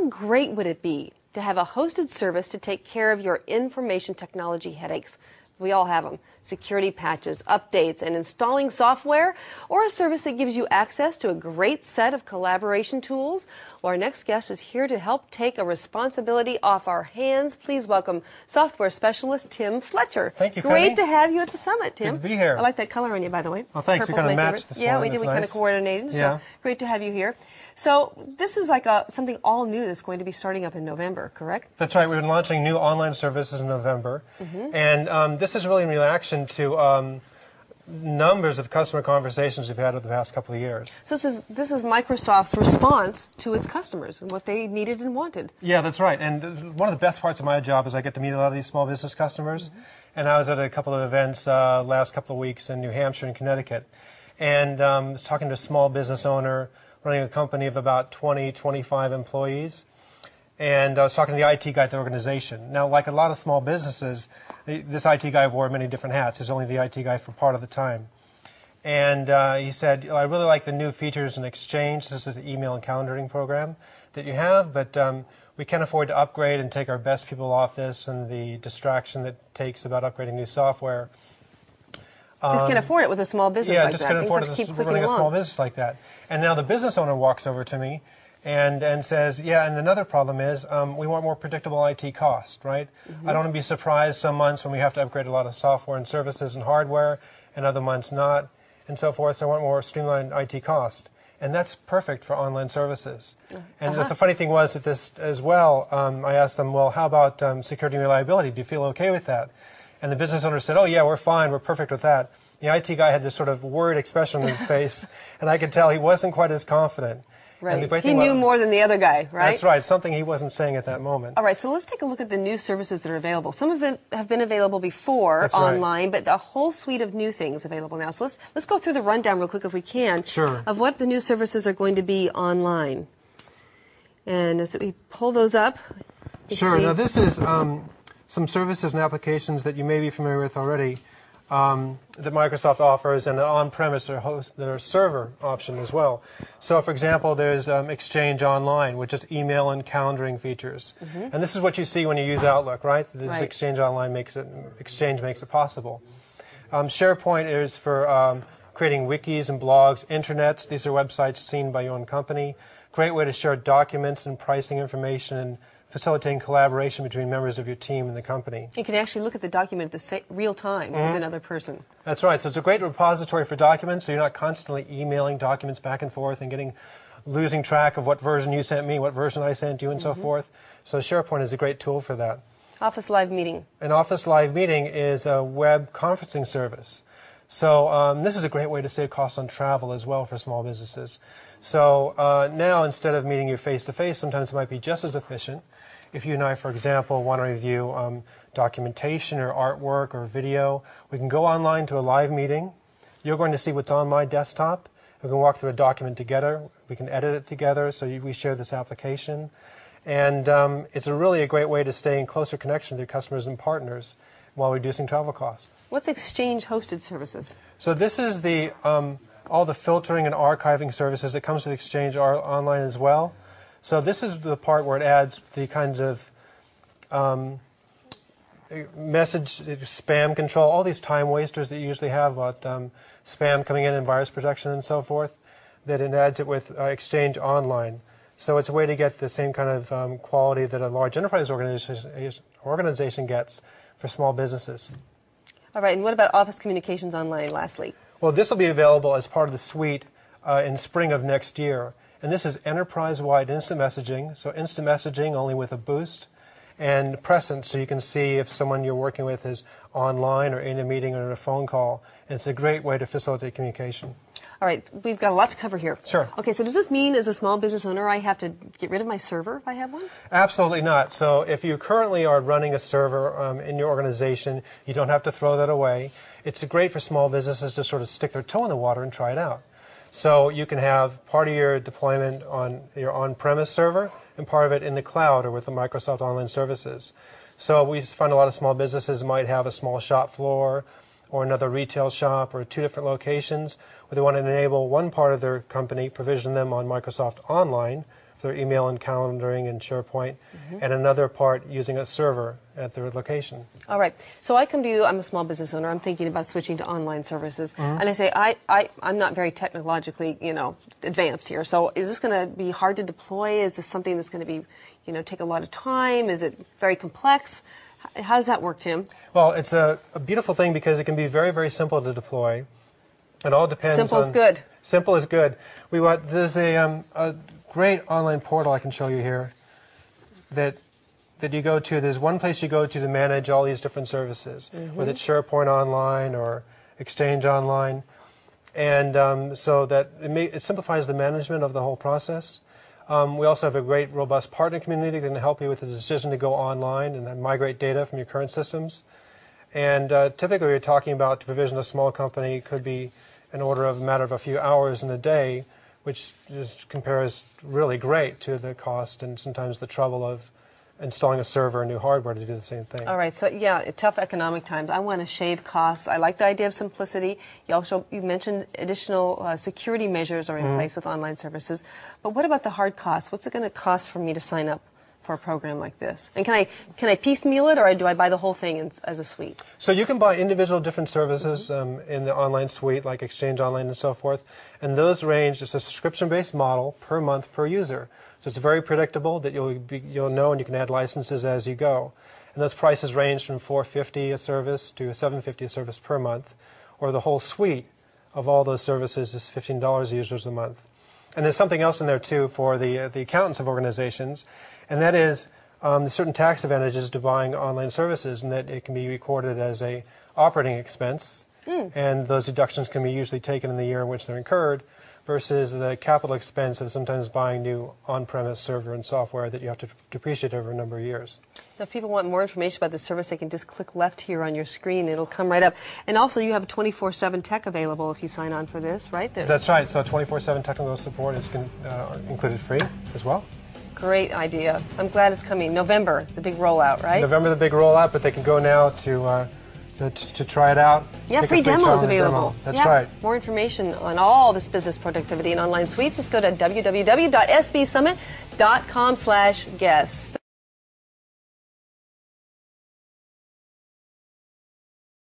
How great would it be to have a hosted service to take care of your information technology headaches? We all have them. Security patches, updates, and installing software, or a service that gives you access to a great set of collaboration tools. Well, our next guest is here to help take a responsibility off our hands. Please welcome software specialist Tim Fletcher. Thank you, Great Connie. to have you at the summit, Tim. Good to be here. I like that color on you, by the way. Well, thanks. We Purple's kind of my matched favorite. this Yeah, morning. we did. That's We kind nice. of coordinated. Yeah. So great to have you here. So this is like something all new that's going to be starting up in November, correct? That's right. We've been launching new online services in November. And this is really in reaction to numbers of customer conversations we've had over the past couple of years. So this is Microsoft's response to its customers and what they needed and wanted. Yeah, that's right. And one of the best parts of my job is I get to meet a lot of these small business customers. And I was at a couple of events last couple of weeks in New Hampshire and Connecticut. And was talking to a small business owner running a company of about 20, 25 employees. And I was talking to the IT guy at the organization. Now, like a lot of small businesses, this IT guy wore many different hats. He's only the IT guy for part of the time. And he said, I really like the new features in Exchange. This is the email and calendaring program that you have, but we can't afford to upgrade and take our best people off this and the distraction that takes about upgrading new software. Just can't afford it with a small business like that. Yeah, just can't afford it keep running a small business like that. And now the business owner walks over to me and says, yeah, and another problem is we want more predictable IT cost, right? I don't want to be surprised some months when we have to upgrade a lot of software and services and hardware, and other months not, and so forth. So I want more streamlined IT cost. And that's perfect for online services. And the funny thing was that this as well, I asked them, well, how about security and reliability? Do you feel okay with that? And the business owner said, oh, yeah, we're fine. We're perfect with that. The IT guy had this sort of worried expression on his face, and I could tell he wasn't quite as confident. Right. He knew more than the other guy, right? That's right. Something he wasn't saying at that moment. All right. So let's take a look at the new services that are available. Some of them have been available before online, but a whole suite of new things available now. So let's go through the rundown real quick if we can of what the new services are going to be online. And as we pull those up. Sure. Now this is some services and applications that you may be familiar with already that Microsoft offers, and an on-premise or server option as well. So, for example, there's Exchange Online, which is email and calendaring features. And this is what you see when you use Outlook, right? This Exchange Online Exchange makes it possible. SharePoint is for creating wikis and blogs, intranets. These are websites seen by your own company. Great way to share documents and pricing information and facilitating collaboration between members of your team and the company. You can actually look at the document at the real time with another person. That's right. So it's a great repository for documents, so you're not constantly emailing documents back and forth and losing track of what version you sent me, what version I sent you, and so forth. So SharePoint is a great tool for that. Office Live Meeting. An Office Live Meeting is a web conferencing service. So this is a great way to save costs on travel as well for small businesses. So now, instead of meeting you face-to-face, sometimes it might be just as efficient if you and I, for example, want to review documentation or artwork or video. We can go online to a live meeting. You're going to see what's on my desktop. We can walk through a document together. We can edit it together, so we share this application. And it's really a great way to stay in closer connection with your customers and partners while reducing travel costs. What's Exchange hosted services? So this is the all the filtering and archiving services that comes with Exchange Online as well. So this is the part where it adds the kinds of message spam control, all these time wasters that you usually have about spam coming in and virus protection and so forth, that it adds it with Exchange Online. So it's a way to get the same kind of quality that a large enterprise organization gets for small businesses. All right, and what about Office Communications Online, lastly? Well, this will be available as part of the suite in spring of next year. And this is enterprise-wide instant messaging, so instant messaging only with a boost, and presence, so you can see if someone you're working with is online or in a meeting or in a phone call. And it's a great way to facilitate communication. All right, we've got a lot to cover here. Sure. Okay, so does this mean as a small business owner I have to get rid of my server if I have one? Absolutely not. So if you currently are running a server in your organization, you don't have to throw that away. It's great for small businesses to sort of stick their toe in the water and try it out. So you can have part of your deployment on your on-premise server and part of it in the cloud or with the Microsoft Online Services. So we find a lot of small businesses might have a small shop floor or another retail shop or 2 different locations, where they want to enable one part of their company, provision them on Microsoft Online for their email and calendaring and SharePoint, and another part using a server at their location. All right. So I come to you, I'm a small business owner, I'm thinking about switching to online services, and I say, I'm not very technologically, advanced here, so is this going to be hard to deploy? Is this something that's going to be, take a lot of time? Is it very complex? How does that work, Tim? Well, it's a beautiful thing because it can be very, very simple to deploy. It all depends Simple is good. Simple is good. There's a great online portal I can show you here that you go to. There's one place you go to manage all these different services, whether it's SharePoint Online or Exchange Online, and so that it simplifies the management of the whole process. We also have a great, robust partner community that can help you with the decision to go online and migrate data from your current systems. And typically, we're talking about to provision a small company could be an order of a matter of a few hours in a day, which compares really great to the cost and sometimes the trouble of installing a server and new hardware to do the same thing. All right, so yeah, tough economic times. I want to shave costs. I like the idea of simplicity. You mentioned additional security measures are in place with online services. But what about the hard costs? What's it going to cost for me to sign up for a program like this? And can I piecemeal it, or do I buy the whole thing as a suite? So you can buy individual different services in the online suite, like Exchange Online and so forth, and those range. It's a subscription-based model per month per user. So it's very predictable that you'll know, and you can add licenses as you go. And those prices range from $450 a service to $750 a service per month, or the whole suite of all those services is $15 users a month. And there's something else in there too for the accountants of organizations, and that is there's certain tax advantages to buying online services, and that it can be recorded as a operating expense, and those deductions can be usually taken in the year in which they're incurred, versus the capital expense of sometimes buying new on-premise server and software that you have to depreciate over a number of years. Now, if people want more information about the service, they can just click left here on your screen. It'll come right up. And also, you have 24/7 tech available if you sign on for this, right? That's right. So 24/7 technical support is included free as well. Great idea. I'm glad it's coming. November, the big rollout, right? November, the big rollout, but they can go now to try it out. Yeah, free demos available. That's right. More information on all this business productivity and online suites, just go to www.sbsummit.com/guests.